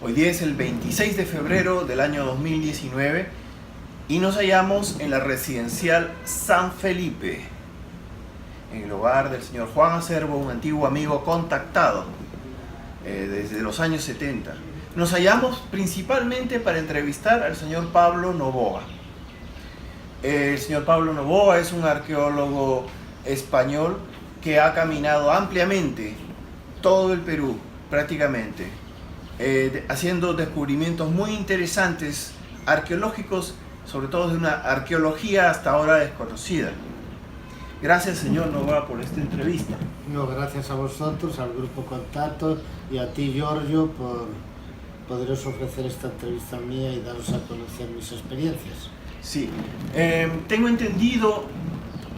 Hoy día es el 26 de febrero del año 2019 y nos hallamos en la residencial San Felipe, en el hogar del señor Juan Acerbo, un antiguo amigo contactado desde los años 70. Nos hallamos principalmente para entrevistar al señor Pablo Novoa. El señor Pablo Novoa es un arqueólogo español que ha caminado ampliamente todo el Perú, prácticamente, haciendo descubrimientos muy interesantes, arqueológicos, sobre todo de una arqueología hasta ahora desconocida. Gracias, señor Novoa, por esta entrevista. No, gracias a vosotros, al Grupo Contacto y a ti, Giorgio, por poderos ofrecer esta entrevista mía y daros a conocer mis experiencias. Sí, tengo entendido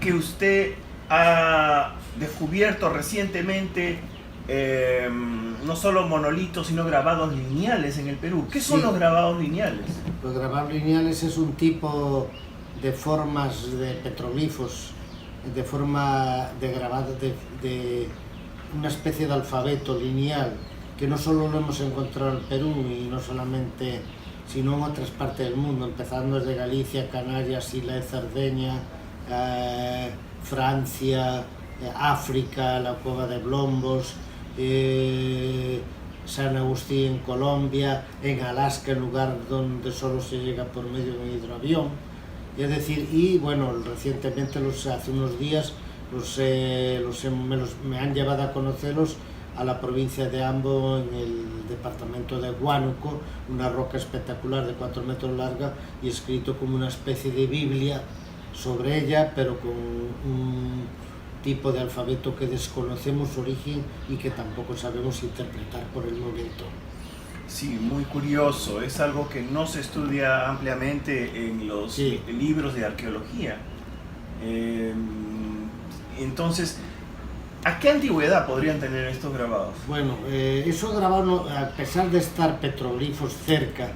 que usted ha descubierto recientemente no solo monolitos, sino grabados lineales en el Perú. ¿Qué son los grabados lineales? Los grabados lineales es un tipo de formas de petroglifos, de forma de grabado, de una especie de alfabeto lineal, que no solo lo hemos encontrado en el Perú y no solamente, sino en otras partes del mundo, empezando desde Galicia, Canarias, Isla de Cerdeña, Francia, África, la cueva de Blombos, San Agustín en Colombia, en Alaska, el lugar donde solo se llega por medio de un hidroavión. Es decir, y bueno, recientemente, hace unos días, me han llevado a conocerlos a la provincia de Ambo, en el departamento de Huánuco, una roca espectacular de 4 metros larga y escrito como una especie de Biblia sobre ella, pero con un tipo de alfabeto que desconocemos su origen y que tampoco sabemos interpretar por el momento. Sí, muy curioso, es algo que no se estudia ampliamente en los libros de arqueología. Entonces, ¿a qué antigüedad podrían tener estos grabados? Bueno, esos grabados, a pesar de estar petroglifos cerca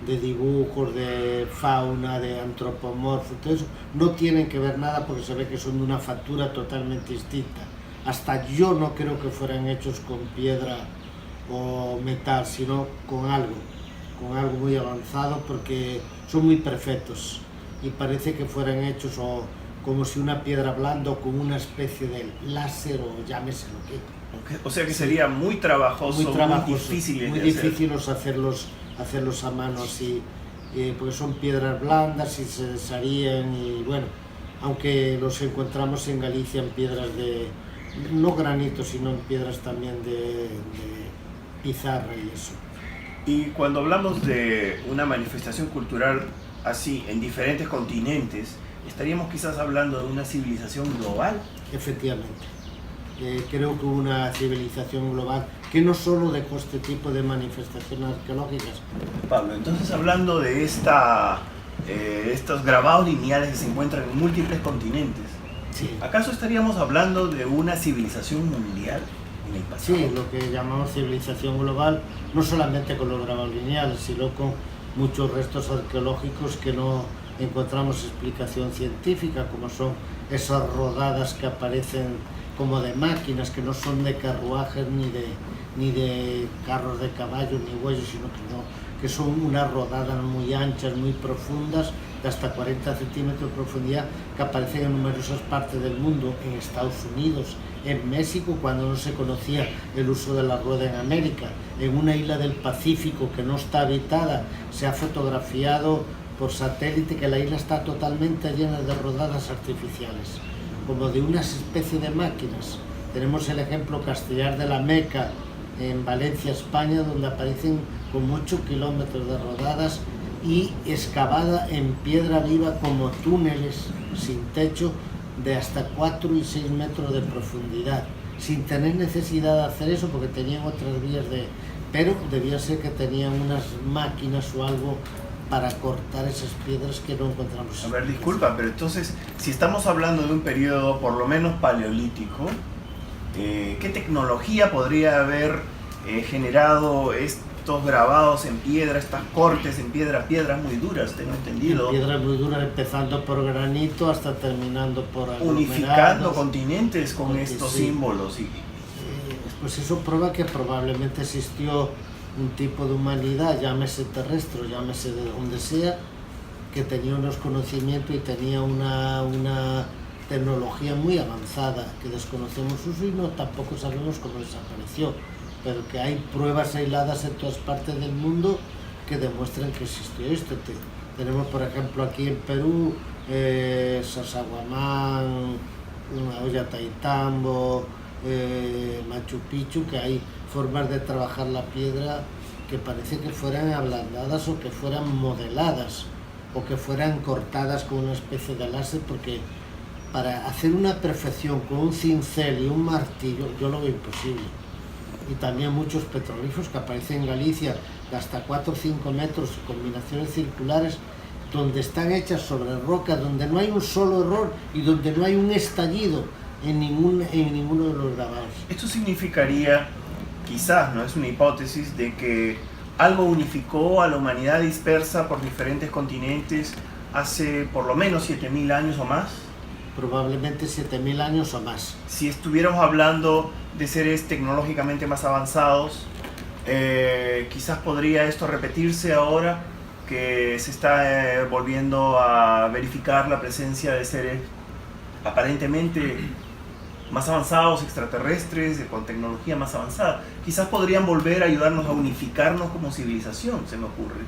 de dibujos, de fauna, de antropomorfos, todo eso, no tienen que ver nada porque se ve que son de una factura totalmente distinta. Hasta yo no creo que fueran hechos con piedra o metal, sino con algo muy avanzado, porque son muy perfectos y parece que fueran hechos como si una piedra blanda o con una especie de láser o llámese lo que. O sea que sería muy trabajoso, muy difícil hacerlos a mano así, porque son piedras blandas y se desharían, y bueno, aunque los encontramos en Galicia en piedras de, no granito, sino en piedras también de pizarra y eso. Y cuando hablamos de una manifestación cultural así en diferentes continentes, ¿estaríamos quizás hablando de una civilización global? Efectivamente. Creo que una civilización global que no solo dejó este tipo de manifestaciones arqueológicas. Pablo, entonces hablando de estos grabados lineales que se encuentran en múltiples continentes, sí. ¿Acaso estaríamos hablando de una civilización mundial en el pasado? Sí, lo que llamamos civilización global, no solamente con los grabados lineales, sino con muchos restos arqueológicos que no encontramos explicación científica, como son esas rodadas que aparecen como de máquinas, que no son de carruajes ni de carros de caballo ni bueyes, sino que son unas rodadas muy anchas, muy profundas, de hasta 40 centímetros de profundidad, que aparecen en numerosas partes del mundo, en Estados Unidos, en México, cuando no se conocía el uso de la rueda en América, en una isla del Pacífico que no está habitada, se ha fotografiado por satélite que la isla está totalmente llena de rodadas artificiales, como de una especie de máquinas. Tenemos el ejemplo Castellar de la Meca, en Valencia, España, donde aparecen con 8 kilómetros de rodadas y excavada en piedra viva como túneles sin techo de hasta 4 y 6 metros de profundidad, sin tener necesidad de hacer eso porque tenían otras vías pero debía ser que tenían unas máquinas o algo para cortar esas piedras que no encontramos. A ver, disculpa, pero entonces, si estamos hablando de un periodo por lo menos paleolítico, ¿qué tecnología podría haber generado estos grabados en piedra, estas cortes en piedras muy duras, tengo entendido? Piedras muy duras, empezando por granito hasta terminando por aglomerados. Unificando continentes con estos símbolos. Pues eso prueba que probablemente existió un tipo de humanidad, llámese terrestre o llámese de donde sea, que tenía unos conocimientos y tenía una tecnología muy avanzada que desconocemos uso y no tampoco sabemos cómo desapareció, pero que hay pruebas aisladas en todas partes del mundo que demuestran que existió esto. Tenemos, por ejemplo, aquí en Perú, Sasahuamán, Ollantaytambo, Machu Picchu, que hay formas de trabajar la piedra que parece que fueran ablandadas o que fueran modeladas o que fueran cortadas con una especie de láser, porque para hacer una perfección con un cincel y un martillo yo lo veo imposible. Y también muchos petroglifos que aparecen en Galicia de hasta 4 o 5 metros, combinaciones circulares, donde están hechas sobre roca, donde no hay un solo error y donde no hay un estallido en ninguno de los grabados. Esto significaría, quizás, no es una hipótesis, de que algo unificó a la humanidad dispersa por diferentes continentes hace por lo menos 7000 años o más. Probablemente 7000 años o más. Si estuviéramos hablando de seres tecnológicamente más avanzados, quizás podría esto repetirse ahora que se está volviendo a verificar la presencia de seres aparentemente más avanzados, extraterrestres, con tecnología más avanzada. Quizás podrían volver a ayudarnos a unificarnos como civilización, se me ocurre.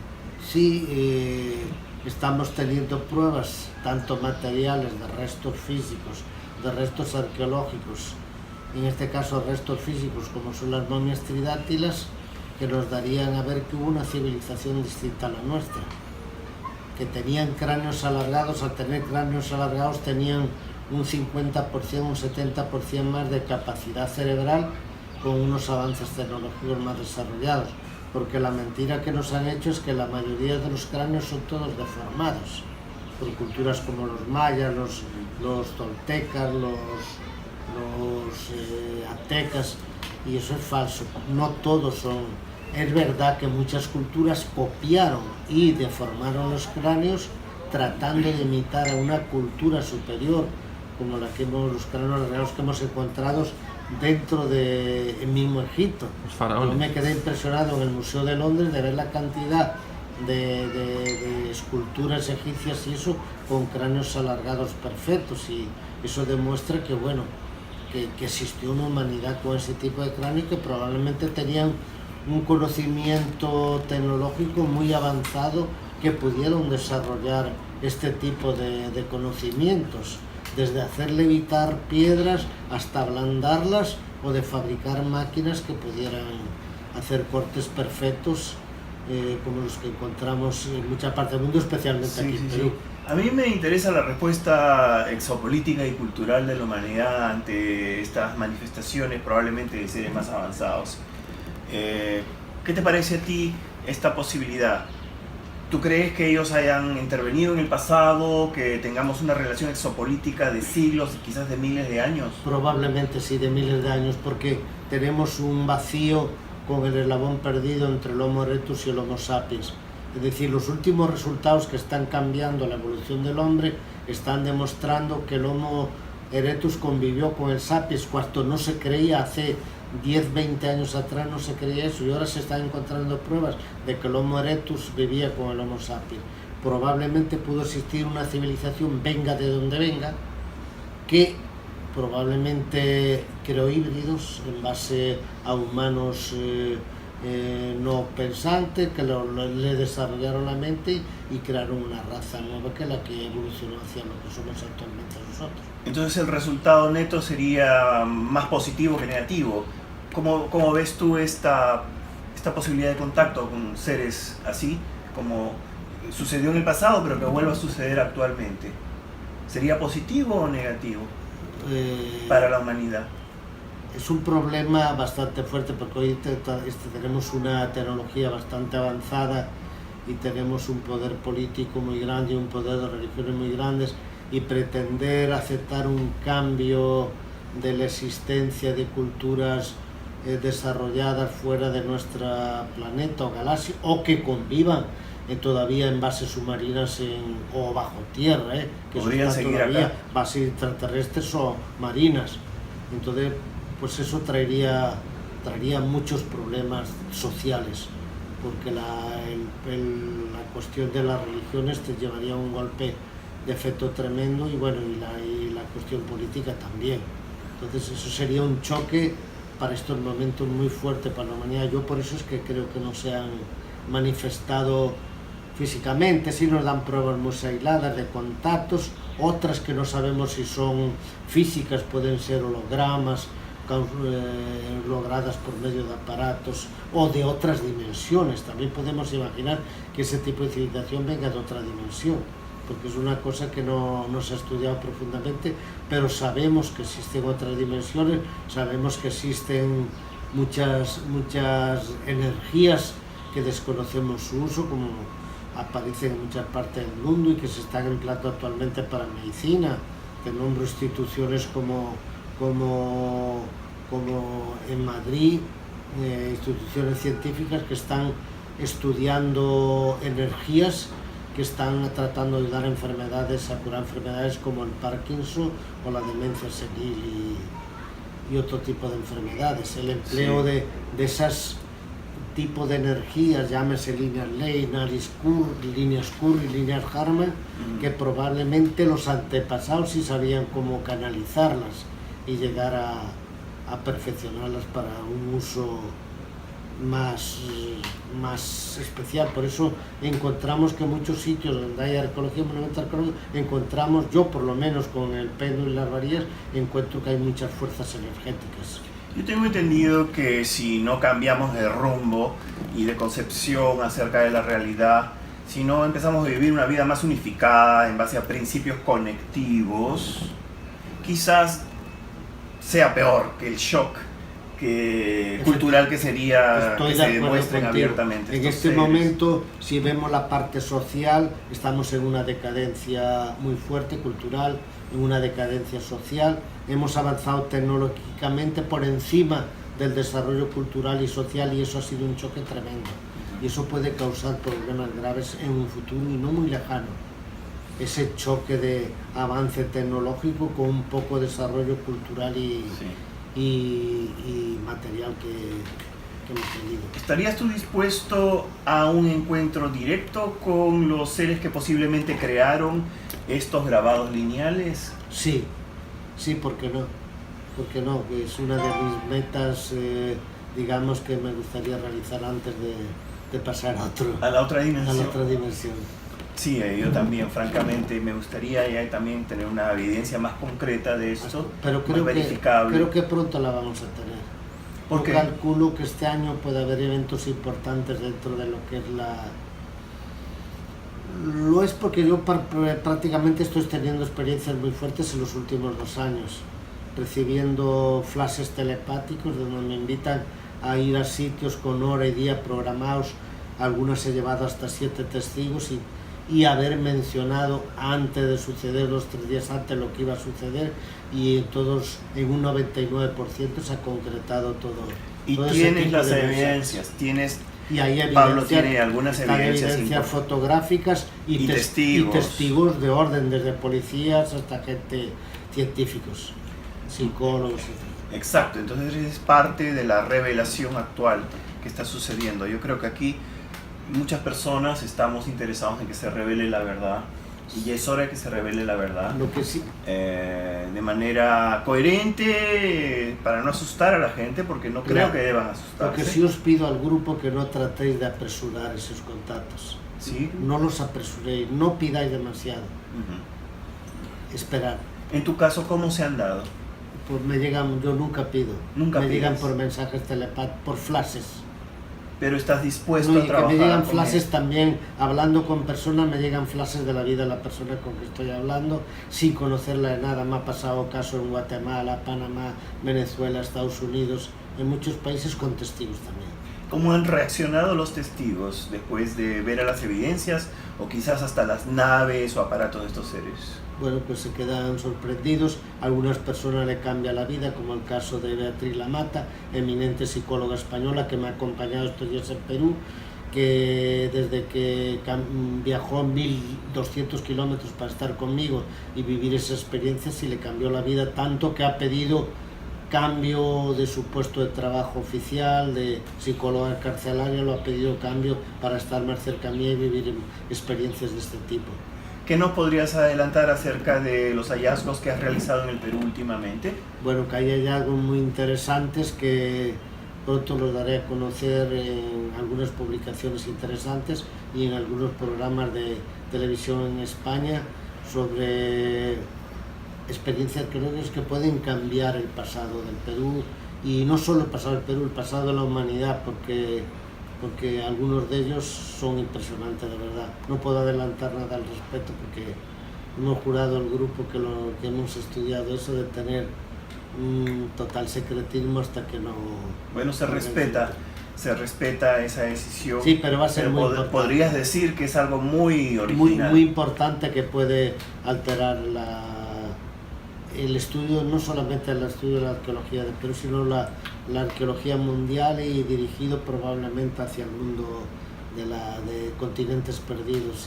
Sí, estamos teniendo pruebas, tanto materiales, de restos físicos, de restos arqueológicos, en este caso restos físicos como son las momias tridáctilas, que nos darían a ver que hubo una civilización distinta a la nuestra, que tenían cráneos alargados. Al tener cráneos alargados tenían un 50%, un 70% más de capacidad cerebral, con unos avances tecnológicos más desarrollados, porque la mentira que nos han hecho es que la mayoría de los cráneos son todos deformados por culturas como los mayas, los toltecas, los aztecas, y eso es falso. No todos son. Es verdad que muchas culturas copiaron y deformaron los cráneos tratando de imitar a una cultura superior, como los cráneos reales que hemos encontrado dentro del mismo Egipto. Yo me quedé impresionado en el Museo de Londres de ver la cantidad de esculturas egipcias y eso, con cráneos alargados perfectos, y eso demuestra que, bueno, que existió una humanidad con ese tipo de cráneo, que probablemente tenían un conocimiento tecnológico muy avanzado, que pudieron desarrollar este tipo de conocimientos, desde hacer levitar piedras hasta ablandarlas, o de fabricar máquinas que pudieran hacer cortes perfectos, como los que encontramos en mucha parte del mundo, especialmente aquí en Perú. Sí. A mí me interesa la respuesta exopolítica y cultural de la humanidad ante estas manifestaciones, probablemente de seres más avanzados. ¿Qué te parece a ti esta posibilidad? ¿Tú crees que ellos hayan intervenido en el pasado, que tengamos una relación exopolítica de siglos y quizás de miles de años? Probablemente sí, de miles de años, porque tenemos un vacío con el eslabón perdido entre el Homo erectus y el Homo sapiens. Es decir, los últimos resultados que están cambiando la evolución del hombre están demostrando que el Homo erectus convivió con el sapiens cuando no se creía. Hace 10, 20 años atrás no se creía eso, y ahora se están encontrando pruebas de que el Homo erectus vivía con el Homo sapiens. Probablemente pudo existir una civilización, venga de donde venga, que probablemente creó híbridos en base a humanos no pensantes, que le desarrollaron la mente y crearon una raza nueva, que es la que evolucionó hacia lo que somos actualmente nosotros. Entonces el resultado neto sería más positivo que negativo. ¿Cómo ves tú esta posibilidad de contacto con seres así, como sucedió en el pasado, pero que vuelva a suceder actualmente? ¿Sería positivo o negativo para la humanidad? Es un problema bastante fuerte, porque hoy tenemos una tecnología bastante avanzada y tenemos un poder político muy grande y un poder de religiones muy grandes, y pretender aceptar un cambio de la existencia de culturas desarrolladas fuera de nuestro planeta o galaxia, o que convivan todavía en bases submarinas o bajo tierra, que podrían seguir todavía acá, bases extraterrestres o marinas. Entonces, pues eso traería traería muchos problemas sociales, porque la cuestión de las religiones te llevaría a un golpe de efecto tremendo, y bueno, y la cuestión política también. Entonces eso sería un choque para estos momentos muy fuerte para la humanidad. Yo por eso es que creo que no se han manifestado físicamente. Sí nos dan pruebas muy aisladas de contactos, otras que no sabemos si son físicas, pueden ser hologramas logradas por medio de aparatos o de otras dimensiones. También podemos imaginar que ese tipo de civilización venga de otra dimensión, porque es una cosa que no se ha estudiado profundamente, pero sabemos que existen otras dimensiones, sabemos que existen muchas energías que desconocemos su uso, como aparecen en muchas partes del mundo y que se están empleando actualmente para medicina. Te nombro instituciones como en Madrid, instituciones científicas que están estudiando energías, que están tratando de dar enfermedades, a curar enfermedades como el Parkinson o la demencia senil y otro tipo de enfermedades. El empleo de esas tipo de energías, llámese líneas Ley, líneas Curry, líneas Harman, que probablemente los antepasados sí sabían cómo canalizarlas y llegar a perfeccionarlas para un uso más especial. Por eso encontramos que en muchos sitios donde hay arqueología, monumento arqueológico, encontramos, yo por lo menos con el péndulo y las varillas, encuentro que hay muchas fuerzas energéticas. Yo tengo entendido que si no cambiamos de rumbo y de concepción acerca de la realidad, si no empezamos a vivir una vida más unificada en base a principios conectivos, quizás sea peor que el shock cultural que sería que se demuestren abiertamente. En este momento, si vemos la parte social, estamos en una decadencia muy fuerte, cultural, en una decadencia social. Hemos avanzado tecnológicamente por encima del desarrollo cultural y social, y eso ha sido un choque tremendo. Y eso puede causar problemas graves en un futuro y no muy lejano. Ese choque de avance tecnológico con un poco de desarrollo cultural y material que hemos tenido. ¿Estarías tú dispuesto a un encuentro directo con los seres que posiblemente crearon estos grabados lineales? Sí, ¿por qué no? Porque no, es una de mis metas, digamos, que me gustaría realizar antes de pasar a la otra dimensión. Sí, yo también, francamente, me gustaría ya también tener una evidencia más concreta de esto, pero más verificable. Creo que pronto la vamos a tener. ¿Por qué? Calculo que este año puede haber eventos importantes dentro de lo que es Lo es porque yo prácticamente estoy teniendo experiencias muy fuertes en los últimos 2 años, recibiendo flashes telepáticos donde me invitan a ir a sitios con hora y día programados. Algunas he llevado hasta 7 testigos y haber mencionado antes de suceder, 2 o 3 días antes, lo que iba a suceder, y todos en un 99% se ha concretado todo. Y todo tienes las evidencias, y hay Pablo tiene algunas evidencias fotográficas y testigos de orden, desde policías hasta gente, científicos, psicólogos, etc. Exacto, entonces es parte de la revelación actual que está sucediendo. Yo creo que aquí muchas personas estamos interesados en que se revele la verdad, y es hora de que se revele la verdad. Lo que sí, de manera coherente, para no asustar a la gente, porque no creo que deban asustarse. Lo que sí os pido al grupo, que no tratéis de apresurar esos contactos. ¿Sí? No los apresuréis, no pidáis demasiado. Esperar. En tu caso, ¿cómo se han dado? Pues me llegan, yo nunca pido. Nunca me pides. llegan por mensajes telepáticos, por flashes. Pero estás dispuesto No, a trabajar. que me llegan con flashes él. también, hablando con personas, me llegan flashes de la vida de la persona con que estoy hablando, sin conocerla de nada. Me ha pasado caso en Guatemala, Panamá, Venezuela, Estados Unidos, en muchos países, con testigos también. ¿Cómo han reaccionado los testigos después de ver a las evidencias, o quizás hasta las naves o aparatos de estos seres? Bueno, pues se quedan sorprendidos. Algunas personas le cambia la vida, como el caso de Beatriz Lamata, eminente psicóloga española que me ha acompañado estos días en Perú, que desde que viajó 1200 kilómetros para estar conmigo y vivir esa experiencia, sí le cambió la vida, tanto que ha pedido cambio de su puesto de trabajo oficial, de psicóloga carcelaria, lo ha pedido cambio para estar más cerca a mí y vivir experiencias de este tipo. ¿Qué nos podrías adelantar acerca de los hallazgos que has realizado en el Perú últimamente? Bueno, que hay hallazgos muy interesantes que pronto los daré a conocer en algunas publicaciones interesantes y en algunos programas de televisión en España sobre experiencias arqueológicas que pueden cambiar el pasado del Perú, y no solo el pasado del Perú, el pasado de la humanidad, porque algunos de ellos son impresionantes de verdad. No puedo adelantar nada al respecto porque hemos jurado el grupo que hemos estudiado eso de tener un total secretismo hasta que no... Bueno, se respeta esa decisión. Sí, pero va a ser muy importante. Podrías decir que es algo muy original. Muy importante, que puede alterar el estudio, no solamente el estudio de la arqueología del Perú, sino la arqueología mundial, y dirigido probablemente hacia el mundo de continentes perdidos.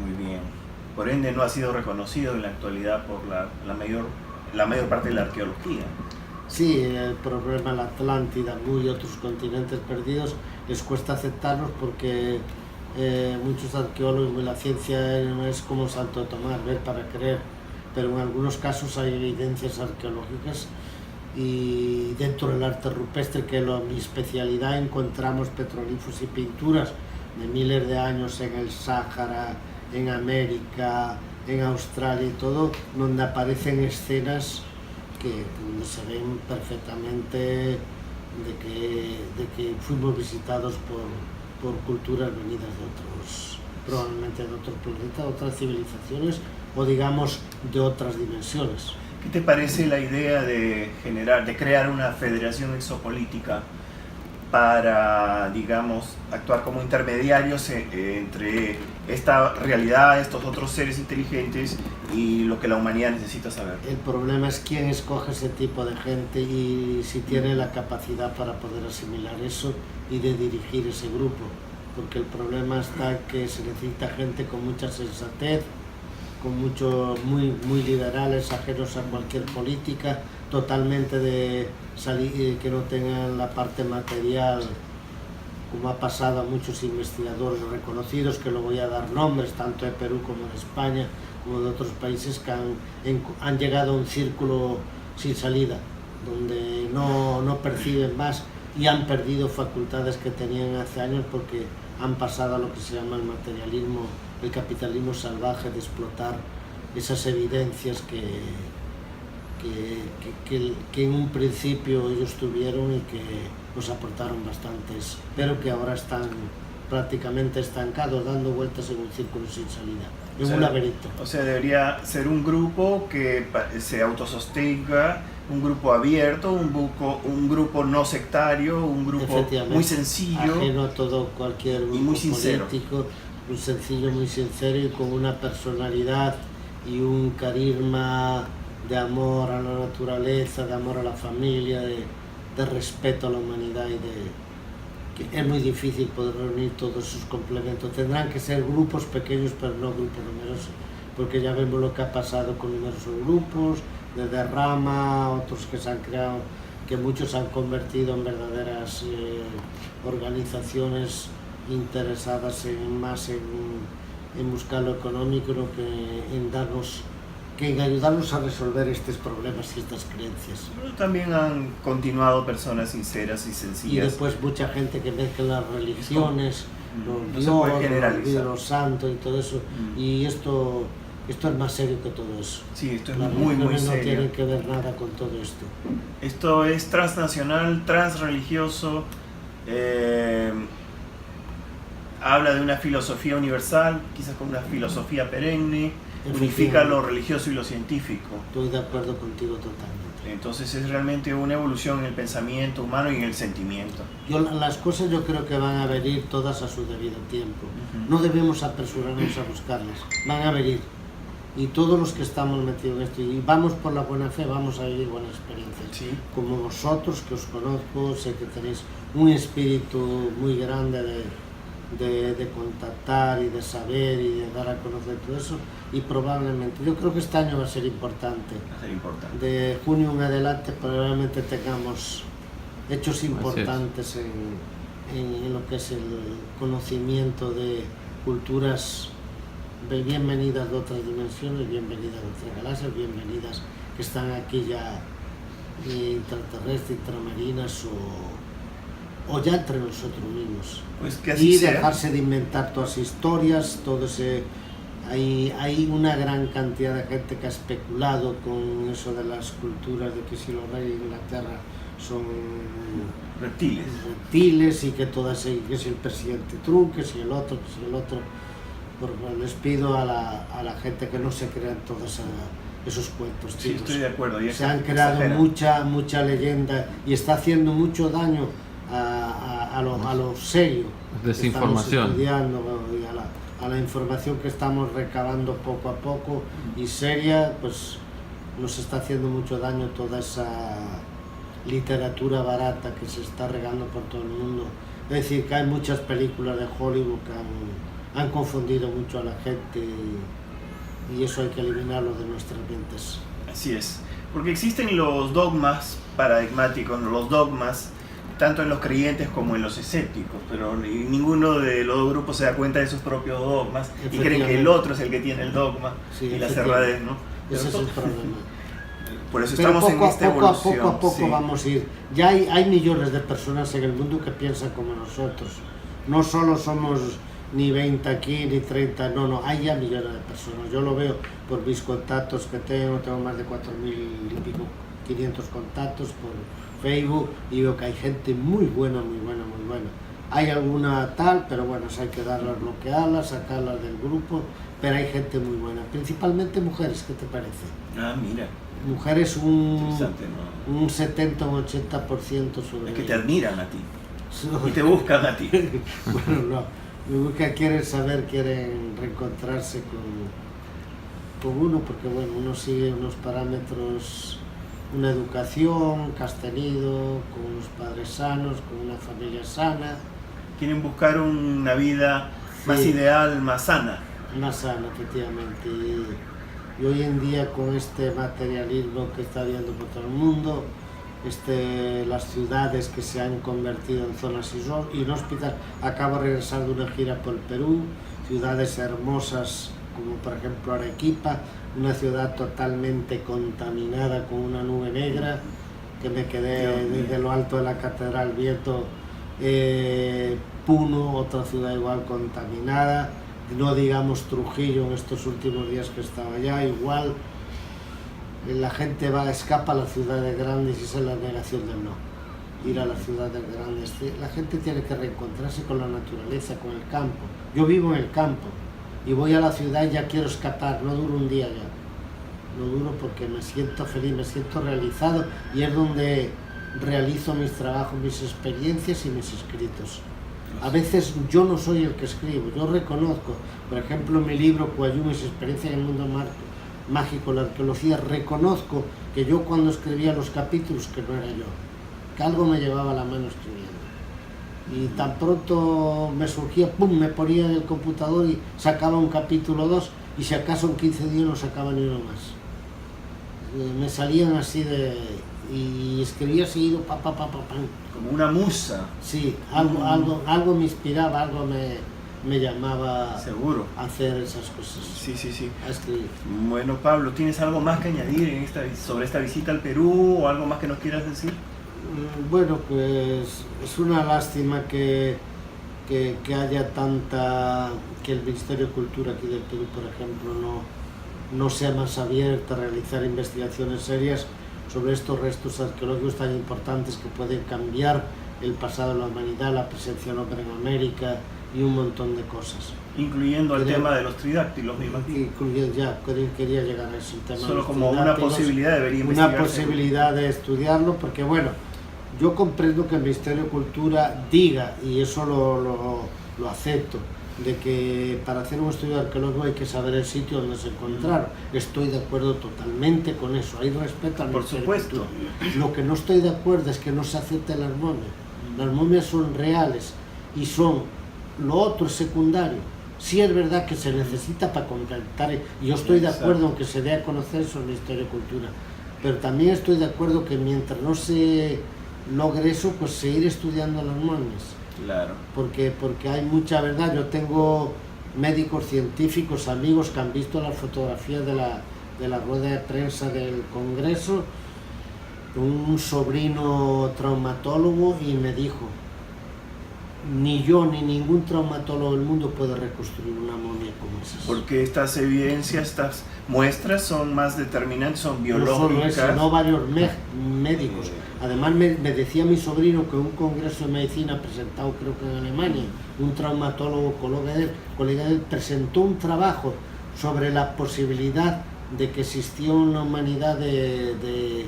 Muy bien. Por ende, no ha sido reconocido en la actualidad por la mayor parte de la arqueología. Sí, el problema de la Atlántida, y otros continentes perdidos, les cuesta aceptarlos porque muchos arqueólogos, la ciencia es como Santo Tomás, ver para creer, pero en algunos casos hay evidencias arqueológicas, y dentro del arte rupestre, que es mi especialidad, encontramos petroglifos y pinturas de miles de años en el Sáhara, en América, en Australia y todo, donde aparecen escenas donde se ven perfectamente de que fuimos visitados por culturas venidas probablemente de otros planetas, otras civilizaciones, o digamos de otras dimensiones. ¿Qué te parece la idea de crear una federación exopolítica para, digamos, actuar como intermediarios entre esta realidad, estos otros seres inteligentes y lo que la humanidad necesita saber? El problema es quién escoge ese tipo de gente y si tiene la capacidad para poder asimilar eso y de dirigir ese grupo, porque el problema está que se necesita gente con mucha sensatez, muy liberales, ajenos a cualquier política, totalmente que no tengan la parte material, como ha pasado a muchos investigadores reconocidos, que lo voy a dar nombres, tanto de Perú como de España, como de otros países, que han llegado a un círculo sin salida, donde no perciben más y han perdido facultades que tenían hace años, porque han pasado a lo que se llama el materialismo, el capitalismo salvaje, de explotar esas evidencias que en un principio ellos tuvieron y que nos aportaron bastantes, pero que ahora están prácticamente estancados, dando vueltas en un círculo sin salida, un laberinto. O sea, debería ser un grupo que se autosostenga, un grupo abierto, un grupo no sectario, un grupo muy sencillo, ajeno a todo cualquier grupo y muy sincero. Político, muy sencillo, muy sincero, y con una personalidad y un carisma de amor a la naturaleza, de amor a la familia, de respeto a la humanidad, que es muy difícil poder reunir todos sus complementos. Tendrán que ser grupos pequeños, pero no grupos numerosos, porque ya vemos lo que ha pasado con numerosos grupos, desde Rama, otros que se han creado, que muchos se han convertido en verdaderas organizaciones interesadas más en buscar lo económico, que en ayudarnos a resolver estos problemas y estas creencias. Pero también han continuado personas sinceras y sencillas. Y después mucha gente que mezcla las religiones, los santos y todo eso. Y esto es más serio que todo eso. Sí, esto es muy serio. No tiene que ver nada con todo esto. Esto es transnacional, transreligioso, habla de una filosofía universal, quizás con una filosofía perenne, unifica lo religioso y lo científico. Estoy de acuerdo contigo totalmente. Entonces es realmente una evolución en el pensamiento humano y en el sentimiento. Las cosas yo creo que van a venir todas a su debido tiempo. No debemos apresurarnos a buscarlas, van a venir. Y todos los que estamos metidos en esto y vamos por la buena fe, vamos a vivir buenas experiencias. Sí. Como vosotros, que os conozco, sé que tenéis un espíritu muy grande de contactar y de saber y de dar a conocer todo eso, y probablemente, yo creo que este año va a ser importante. Va a ser importante. De junio en adelante probablemente tengamos hechos importantes en lo que es el conocimiento de culturas bienvenidas de otras dimensiones, bienvenidas de otras galaxias, bienvenidas que están aquí ya intraterrestres, intramarinas o ya entre nosotros mismos. Pues que así y sea. Dejarse de inventar todas historias, todo ese... Hay una gran cantidad de gente que ha especulado con eso de las culturas, de que si los reyes de Inglaterra son reptiles y que todas, que si el presidente Trump, que si el otro, Pues les pido a la gente que no se crean todos esos cuentos. Sí, estoy de acuerdo. Se han creado mucha leyenda y está haciendo mucho daño a lo serio. Desinformación. Que estamos estudiando y a la información que estamos recabando poco a poco y seria, pues nos está haciendo mucho daño toda esa literatura barata que se está regando por todo el mundo. Es decir, que hay muchas películas de Hollywood que han confundido mucho a la gente y eso hay que eliminarlo de nuestras mentes. Así es, porque existen los dogmas paradigmáticos, los dogmas tanto en los creyentes como en los escépticos, pero ninguno de los dos grupos se da cuenta de sus propios dogmas y creen que el otro es el que tiene el dogma, sí, y la cerradez, ¿no? Ese es el problema. Por eso estamos en esta evolución. Poco a poco sí. Vamos a ir. Ya hay millones de personas en el mundo que piensan como nosotros. No solo somos ni 20 aquí, ni 30, no, hay ya millones de personas. Yo lo veo por mis contactos que tengo más de 4.000 y pico, 500 contactos por Facebook, y veo que hay gente muy buena. Hay alguna tal, pero bueno, hay que darlas, bloquearlas, sacarlas del grupo, pero hay gente muy buena, principalmente mujeres. ¿Qué te parece? Ah, mira. Mujeres un 70 o un 80% sobre... Es que te admiran a ti y te buscan a ti. Bueno, no, quieren reencontrarse con uno, porque bueno, uno sigue unos parámetros, una educación que has tenido, con unos padres sanos, con una familia sana. Quieren buscar una vida más ideal, más sana. Más sana, efectivamente. Y hoy en día, con este materialismo que está habiendo por todo el mundo, las ciudades que se han convertido en zonas inhóspitas. Acabo de regresar de una gira por el Perú, ciudades hermosas como por ejemplo Arequipa, una ciudad totalmente contaminada con una nube negra, que me quedé desde lo alto de la catedral viendo. Puno, otra ciudad igual contaminada, no digamos Trujillo en estos últimos días que estaba allá, igual. La gente escapa a las ciudades grandes y esa es la negación del no. Ir a las ciudades grandes. La gente tiene que reencontrarse con la naturaleza, con el campo. Yo vivo en el campo y voy a la ciudad y ya quiero escapar, no duro un día ya. No duro porque me siento feliz, me siento realizado y es donde realizo mis trabajos, mis experiencias y mis escritos. A veces yo no soy el que escribo, yo reconozco, por ejemplo, mi libro Cuayú, mis experiencias en el mundo mágico, la arqueología, reconozco que yo cuando escribía los capítulos que no era yo, que algo me llevaba la mano escribiendo. Y tan pronto me surgía, pum, me ponía en el computador y sacaba un capítulo 2 y si acaso en 15 días no sacaba ni uno más. Me salían así y escribía seguido, pam. Como una musa. Sí, algo me inspiraba, algo me llamaba. Seguro. A hacer esas cosas. Sí. A escribir. Bueno, Pablo, ¿tienes algo más que añadir sobre esta visita al Perú o algo más que nos quieras decir? Bueno, pues es una lástima que haya que el Ministerio de Cultura aquí del Perú, por ejemplo, no sea más abierto a realizar investigaciones serias sobre estos restos arqueológicos tan importantes que pueden cambiar el pasado de la humanidad, la presencia del hombre en América y un montón de cosas. Incluyendo el tema de los tridáctilos, me imagino. Quería llegar a eso. El tema solo como una posibilidad debería investigarse. Una posibilidad de estudiarlo, porque bueno, yo comprendo que el Ministerio de Cultura diga, y eso lo acepto, de que para hacer un estudio arqueológico hay que saber el sitio donde se encontraron. Estoy de acuerdo totalmente con eso, hay respeto al Ministerio de Cultura. Lo que no estoy de acuerdo es que no se acepte las momias. Las momias son reales y son lo otro es secundario. Sí es verdad que se necesita para completar, y yo estoy de acuerdo en que se dé a conocer sobre la historia y cultura, pero también estoy de acuerdo que mientras no se logre eso, pues seguir estudiando las momias. Claro. Porque hay mucha verdad. Yo tengo médicos, científicos, amigos que han visto las fotografías de la rueda de prensa del Congreso, un sobrino traumatólogo, y me dijo: ni yo ni ningún traumatólogo del mundo puede reconstruir una momia como esas. Porque estas evidencias, estas muestras son más determinantes, son biológicas. No solo eso, sino varios médicos. Además me decía mi sobrino que un congreso de medicina presentado, creo que en Alemania, un traumatólogo, colega de él, presentó un trabajo sobre la posibilidad de que existía una humanidad de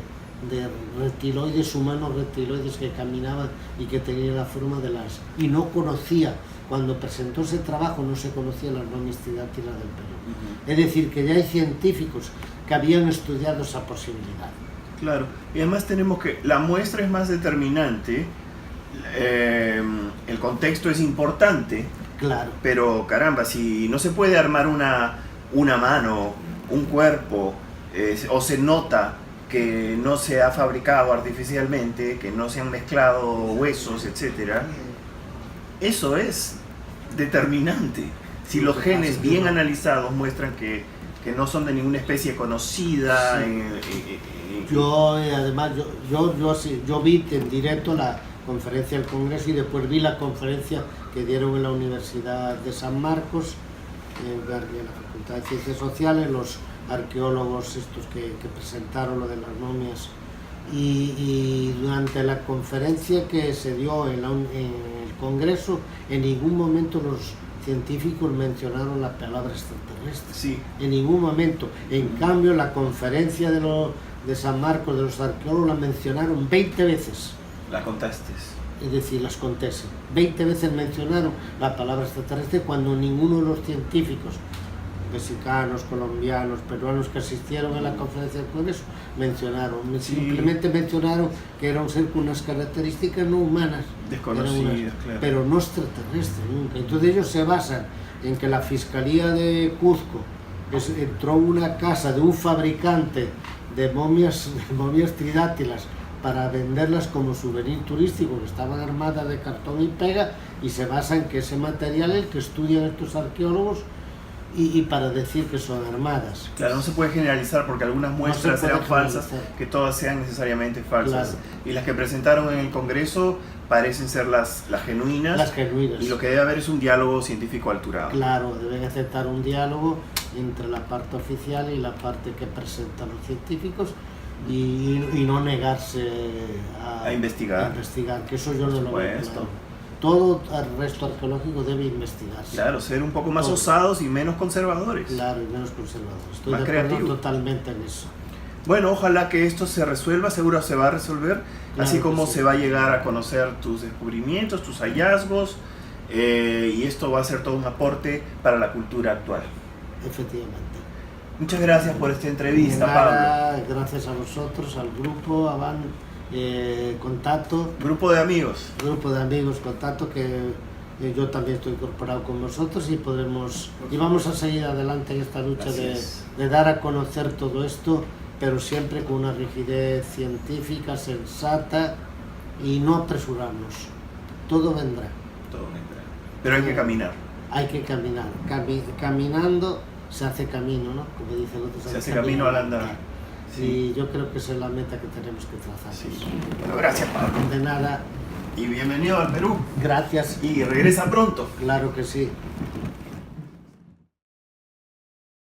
reptiloides, humanos reptiloides que caminaban y que tenían la forma de las... Y no conocía, cuando presentó ese trabajo no se conocía las momias tridáctilas del Perú. Es decir, que ya hay científicos que habían estudiado esa posibilidad. Claro, y además tenemos que la muestra es más determinante, el contexto es importante, claro, pero caramba, si no se puede armar una mano, un cuerpo, o se nota que no se ha fabricado artificialmente, que no se han mezclado huesos, etc., eso es determinante. Si los genes bien analizados muestran que no son de ninguna especie conocida. Sí. Yo vi en directo la conferencia del Congreso y después vi la conferencia que dieron en la Universidad de San Marcos, en la Facultad de Ciencias Sociales, los arqueólogos estos que presentaron lo de las momias. Y durante la conferencia que se dio en el Congreso, en ningún momento los científicos mencionaron la palabra extraterrestre. Sí. En ningún momento. En cambio, la conferencia de San Marcos, de los arqueólogos, la mencionaron 20 veces. La contaste. Es decir, las conté. 20 veces mencionaron la palabra extraterrestre cuando ninguno de los científicos, mexicanos, colombianos, peruanos que asistieron a la conferencia del Congreso, mencionaron. Sí. Simplemente mencionaron que era un ser con unas características no humanas. Desconocidas, claro. Pero no extraterrestres, nunca. Entonces ellos se basan en que la Fiscalía de Cuzco entró a una casa de un fabricante de momias tridáctilas para venderlas como souvenir turístico, que estaban armadas de cartón y pega, y se basa en que ese material es el que estudian estos arqueólogos y para decir que son armadas. Claro, no se puede generalizar porque algunas muestras sean falsas, que todas sean necesariamente falsas. Claro. Y las que presentaron en el Congreso parecen ser las genuinas. Las genuinas. Y lo que debe haber es un diálogo científico alturado. Claro, deben aceptar un diálogo entre la parte oficial y la parte que presentan los científicos, y no negarse a investigar, que eso yo no lo veo claro. Todo el resto arqueológico debe investigarse. Claro, ser un poco más osados y menos conservadores. Claro, y menos conservadores. Estoy de acuerdo totalmente en eso. Bueno, ojalá que esto se resuelva, seguro se va a resolver, claro, así como sí, se va a llegar a conocer tus descubrimientos, tus hallazgos, y esto va a ser todo un aporte para la cultura actual. Efectivamente. Muchas gracias por esta entrevista, Pablo. Gracias a vosotros, al grupo, a Contacto. Grupo de amigos. Grupo de amigos, Contacto, que yo también estoy incorporado con vosotros y vamos a seguir adelante en esta lucha de dar a conocer todo esto, pero siempre con una rigidez científica, sensata, y no apresurarnos. Todo vendrá. Todo vendrá. Pero hay que caminar. Hay que caminar. Caminando se hace camino, ¿no? Como dice el otro. Se hace camino al andar. Sí. Y yo creo que esa es la meta que tenemos que trazar. Sí. Bueno, gracias, Pablo. De nada. Y bienvenido al Perú. Gracias. Y regresa pronto. Claro que sí.